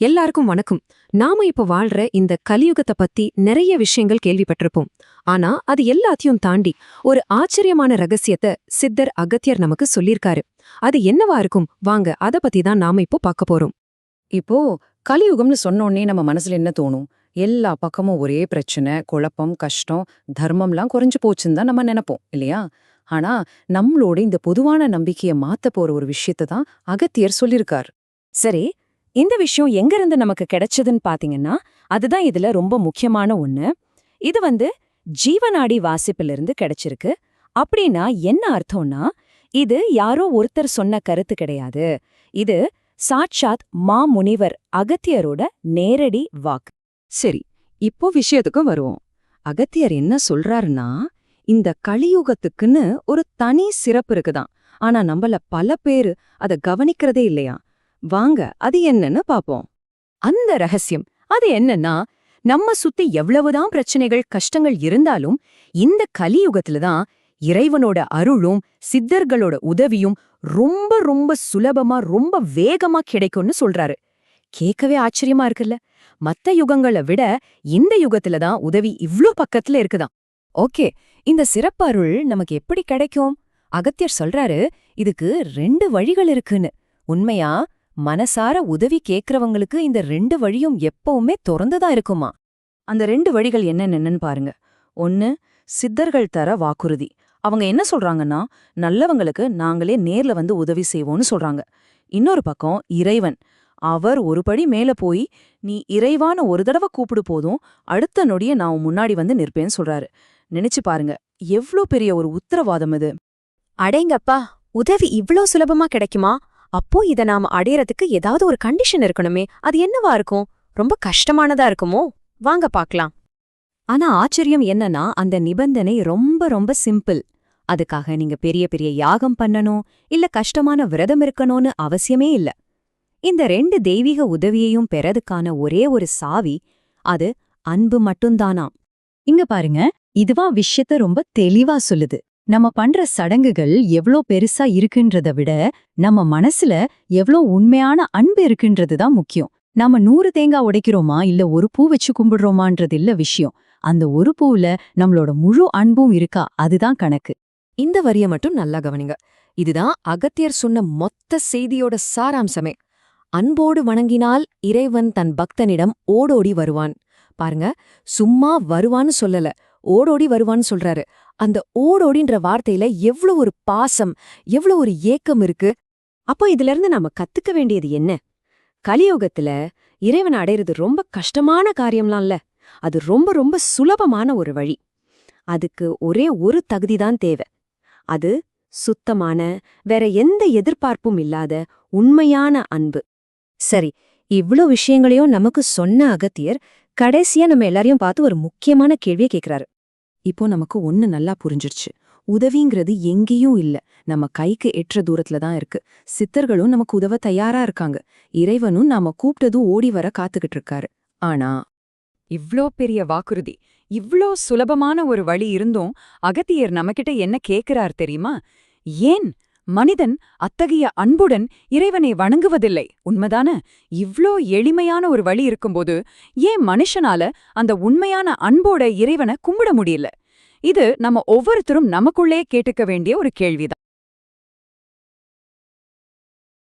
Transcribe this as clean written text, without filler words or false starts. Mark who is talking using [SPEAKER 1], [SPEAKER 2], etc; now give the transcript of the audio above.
[SPEAKER 1] எல்லாருக்கும் வணக்கம். நாம இப்ப வாழ்ற இந்த கலியுகத்தை பத்தி நிறைய விஷயங்கள் கேள்விப்பட்டிருப்போம். ஆனா அது எல்லாத்தையும் தாண்டி ஒரு ஆச்சரியமான ரகசியத்தை சித்தர் அகத்தியர் நமக்கு சொல்லிருக்காரு. அது என்னவா இருக்கும்? வாங்க அத பத்தி தான் நாம இப்போ பார்க்க போறோம்.
[SPEAKER 2] இப்போ கலியுகம்னு சொன்னோன்னே நம்ம மனசுல என்ன தோணும்? எல்லா பக்கமும் ஒரே பிரச்சனை, குழப்பம், கஷ்டம், தர்மம்லாம் குறைஞ்சு போச்சுன்னு தான் நம்ம நினைப்போம் இல்லையா? ஆனா நம்மளோட இந்த பொதுவான நம்பிக்கைய மாத்த போற ஒரு விஷயத்தை தான் அகத்தியர் சொல்லிருக்கார். சரி, இந்த விஷயம் எங்க இருந்து நமக்கு கிடைச்சதுன்னு பாத்தீங்கன்னா, அதுதான் இதுல ரொம்ப முக்கியமான ஒண்ணு. இது ஜீவநாடி வாசிப்பிலிருந்து கிடைச்சிருக்கு. அப்படின்னா என்ன அர்த்தம்னா, இது யாரோ ஒருத்தர் சொன்ன கருத்து கிடையாது. இது சாட்சாத் மாமுனிவர் அகத்தியரோட நேரடி வாக்கு.
[SPEAKER 1] சரி, இப்போ விஷயத்துக்கும் வருவோம். அகத்தியர் என்ன சொல்றாருன்னா, இந்த கலியுகத்துக்குன்னு ஒரு தனி சிறப்பு இருக்குதாம். ஆனா நம்மள பல பேரு அத கவனிக்கிறதே இல்லையா? வாங்க அது என்னன்னு பாப்போம்.
[SPEAKER 2] அந்த ரகசியம் அது என்னன்னா, நம்ம சுத்தி எவ்வளவுதான் பிரச்சனைகள், கஷ்டங்கள் இருந்தாலும் இந்த கலியுகத்துல தான் இறைவனோட அருளும் சித்தர்களோட உதவியும் ரொம்ப ரொம்ப சுலபமா ரொம்ப வேகமா கிடைக்கும்னு சொல்றாரு. கேட்கவே ஆச்சரியமா இருக்குல்ல? மத்த யுகங்களை விட இந்த யுகத்துல தான் உதவி இவ்ளோ பக்கத்துல இருக்குதாம். ஓகே, இந்த சிறப்பு அருள் நமக்கு எப்படி கிடைக்கும்? அகத்தியர் சொல்றாரு, இதுக்கு 2 வழிகள் இருக்குன்னு. உண்மையா மனசார உதவி கேக்குறவங்களுக்கு இந்த 2 வழியும் எப்பவுமே திறந்துதான் இருக்குமா. அந்த 2 வழிகள் என்னென்னு பாருங்க. 1, சித்தர்கள் தர வாக்குறுதி. அவங்க என்ன சொல்றாங்கன்னா, நல்லவங்களுக்கு நாங்களே நேர்ல வந்து உதவி செய்வோம்னு சொல்றாங்க. இன்னொரு பக்கம் இறைவன். அவர் ஒரு படி மேல போய், நீ இறைவான ஒரு தடவை கூப்பிடு போதும், அடுத்த நொடிய நான் உன் முன்னாடி வந்து நிற்பேன்னு சொல்றாரு. நினைச்சு பாருங்க, எவ்ளோ பெரிய ஒரு உத்தரவாதம் இது.
[SPEAKER 3] அடேங்கப்பா, உதவி இவ்ளோ சுலபமா கிடைக்குமா? அப்போ இத நாம அடையறதுக்கு ஏதாவது ஒரு கண்டிஷன் இருக்கணுமே. அது என்னவா இருக்கும்? ரொம்ப கஷ்டமானதா இருக்குமோ? வாங்க பாக்கலாம்.
[SPEAKER 2] ஆனா ஆச்சரியம் என்னன்னா, அந்த நிபந்தனை ரொம்ப ரொம்ப சிம்பிள். அதுக்காக நீங்க பெரிய பெரிய யாகம் பண்ணணும், இல்ல கஷ்டமான விரதம் இருக்கணும்னு அவசியமே இல்ல. இந்த 2 தெய்வீக உதவியையும் பெறதுக்கான ஒரே ஒரு சாவி, அது அன்பு மட்டும்தானாம். இங்க பாருங்க, இதுவா விஷயத்த ரொம்ப தெளிவா சொல்லுது. நம்ம பண்ற சடங்குகள் எவ்ளோ பெருசா இருக்குன்றத விட, நம்ம மனசுல எவ்ளோ உண்மையான அன்பு இருக்குன்றதுதான் முக்கியம். நாம 100 தேங்காய் உடைக்கிறோமா இல்ல ஒரு பூ வச்சு கும்பிடுறோமான்றது இல்ல விஷயம். அந்த ஒரு பூவுல நம்மளோட முழு அன்பும் இருக்கா, அதுதான் கணக்கு.
[SPEAKER 1] இந்த வரிய மட்டும் நல்லா கவனிங்க. இதுதான் அகத்தியர் சொன்ன மொத்த செய்தியோட சாராம்சமே. அன்போடு வணங்கினால் இறைவன் தன் பக்தனிடம் ஓடோடி வருவான். பாருங்க, சும்மா வருவான்னு சொல்லல, ஓடோடி வருவான்னு சொல்றாரு. அந்த ஓடோடின்ற வார்த்தையில எவ்ளோ ஒரு பாசம், எவ்ளோ ஒரு ஏக்கம் இருக்கு.
[SPEAKER 3] அப்போ இதுல இருந்து நாம கத்துக்க வேண்டியது என்ன? கலியுகத்துல இறைவனை அடையிறது ரொம்ப கஷ்டமான காரியம்லாம் இல்ல. அது ரொம்ப ரொம்ப சுலபமான ஒரு வழி. அதுக்கு ஒரே ஒரு தகுதிதான் தேவை. அது சுத்தமான, வேற எந்த எதிர்பார்ப்பும் இல்லாத உண்மையான அன்பு. சரி, இவ்ளோ விஷயங்களையும் நமக்கு சொன்ன அகத்தியர் கடைசியா நம்ம எல்லாரையும் பார்த்து ஒரு முக்கியமான கேள்வியை கேக்குறாரு.
[SPEAKER 2] இப்போ நமக்கு ஒண்ணு நல்லா புரிஞ்சிருச்சு. உதவிங்கிறது எங்கேயும் இல்ல, நம்ம கைக்கு எட்டுற தூரத்துல தான் இருக்கு. சித்தர்களும் நமக்கு உதவ தயாரா இருக்காங்க. இறைவனும் நாம கூப்பிட்டதும் ஓடி வர காத்துக்கிட்டு இருக்காரு. ஆனா
[SPEAKER 4] இவ்ளோ பெரிய வாக்குறுதி, இவ்ளோ சுலபமான ஒரு வழி இருந்தும் அகத்தியர் நம்மகிட்ட என்ன கேக்குறார் தெரியுமா? ஏன் மனிதன் அத்தகைய அன்புடன் இறைவனை வணங்குவதில்லை? உண்மைதான? இவ்ளோ எளிமையான ஒரு வழி இருக்கும்போது ஏன் மனுஷனால அந்த உண்மையான அன்போட இறைவனை கும்பிட முடியல? இது நம்ம ஒவ்வொருத்தரும் நமக்குள்ளே கேட்டுக்க வேண்டிய ஒரு கேள்விதான்.